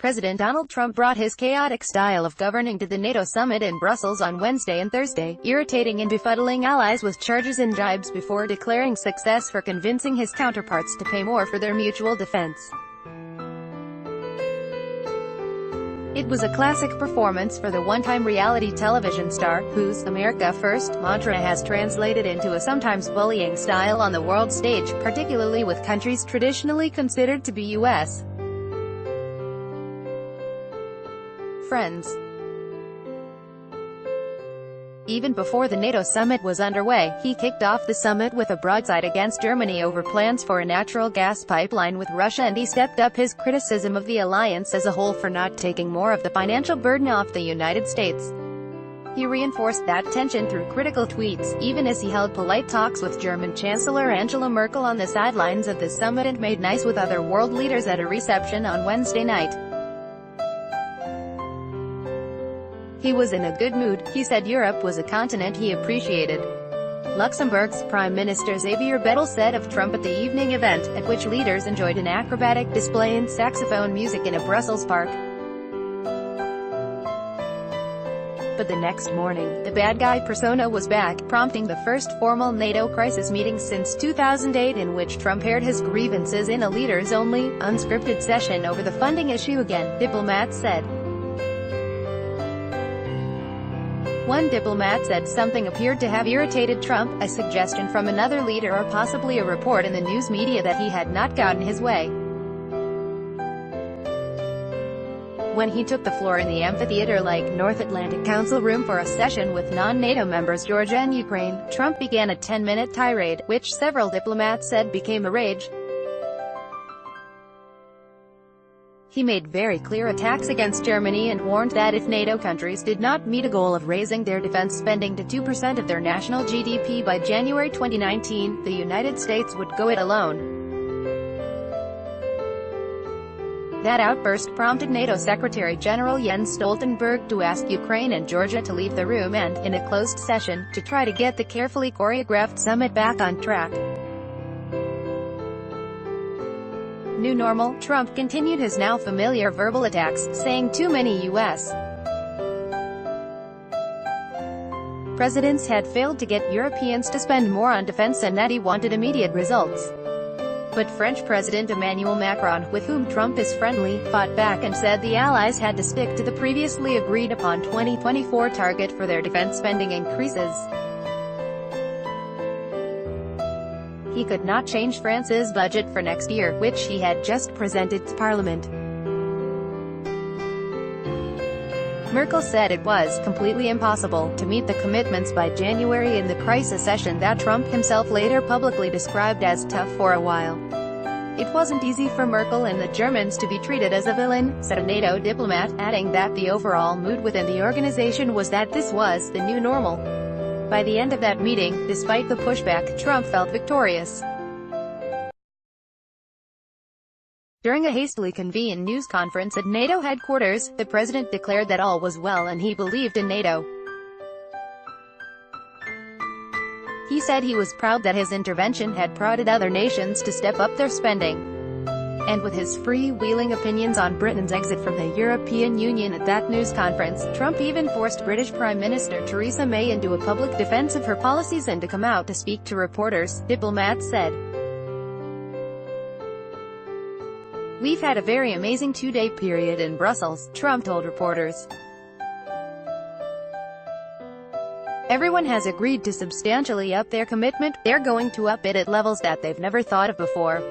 President Donald Trump brought his chaotic style of governing to the NATO summit in Brussels on Wednesday and Thursday, irritating and befuddling allies with charges and jibes before declaring success for convincing his counterparts to pay more for their mutual defense. It was a classic performance for the one-time reality television star, whose "America First" mantra has translated into a sometimes bullying style on the world stage, particularly with countries traditionally considered to be U.S. friends. Even before the NATO summit was underway, he kicked off the summit with a broadside against Germany over plans for a natural gas pipeline with Russia, and he stepped up his criticism of the alliance as a whole for not taking more of the financial burden off the United States. He reinforced that tension through critical tweets, even as he held polite talks with German Chancellor Angela Merkel on the sidelines of the summit and made nice with other world leaders at a reception on Wednesday night. He was in a good mood. He said Europe was a continent he appreciated. Luxembourg's Prime Minister Xavier Bettel said of Trump at the evening event, at which leaders enjoyed an acrobatic display and saxophone music in a Brussels park. But the next morning, the bad guy persona was back, prompting the first formal NATO crisis meeting since 2008 in which Trump aired his grievances in a leaders-only, unscripted session over the funding issue again, diplomats said. One diplomat said something appeared to have irritated Trump, a suggestion from another leader or possibly a report in the news media that he had not gotten his way. When he took the floor in the amphitheater-like North Atlantic Council room for a session with non-NATO members Georgia and Ukraine, Trump began a 10-minute tirade, which several diplomats said became a rage. He made very clear attacks against Germany and warned that if NATO countries did not meet a goal of raising their defense spending to 2% of their national GDP by January 2019, the United States would go it alone. That outburst prompted NATO Secretary General Jens Stoltenberg to ask Ukraine and Georgia to leave the room and, in a closed session, to try to get the carefully choreographed summit back on track. New normal, Trump continued his now familiar verbal attacks, saying too many U.S. presidents had failed to get Europeans to spend more on defense and that he wanted immediate results. But French President Emmanuel Macron, with whom Trump is friendly, fought back and said the allies had to stick to the previously agreed-upon 2024 target for their defense spending increases. He could not change France's budget for next year, which he had just presented to Parliament. Merkel said it was completely impossible to meet the commitments by January in the crisis session that Trump himself later publicly described as tough for a while. It wasn't easy for Merkel and the Germans to be treated as a villain, said a NATO diplomat, adding that the overall mood within the organization was that this was the new normal. By the end of that meeting, despite the pushback, Trump felt victorious. During a hastily convened news conference at NATO headquarters, the president declared that all was well and he believed in NATO. He said he was proud that his intervention had prodded other nations to step up their spending. And with his free-wheeling opinions on Britain's exit from the European Union at that news conference, Trump even forced British Prime Minister Theresa May into a public defense of her policies and to come out to speak to reporters, diplomats said. We've had a very amazing two-day period in Brussels, Trump told reporters. Everyone has agreed to substantially up their commitment. They're going to up it at levels that they've never thought of before.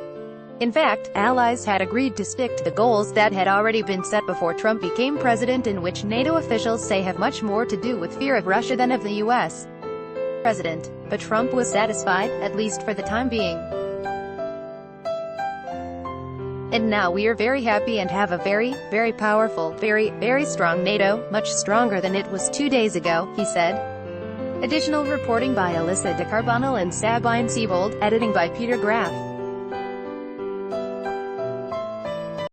In fact, allies had agreed to stick to the goals that had already been set before Trump became president, in which NATO officials say have much more to do with fear of Russia than of the U.S. president. But Trump was satisfied, at least for the time being. And now we are very happy and have a very, very powerful, very, very strong NATO, much stronger than it was 2 days ago, he said. Additional reporting by Alyssa de Carbonell and Sabine Siebold, editing by Peter Graff.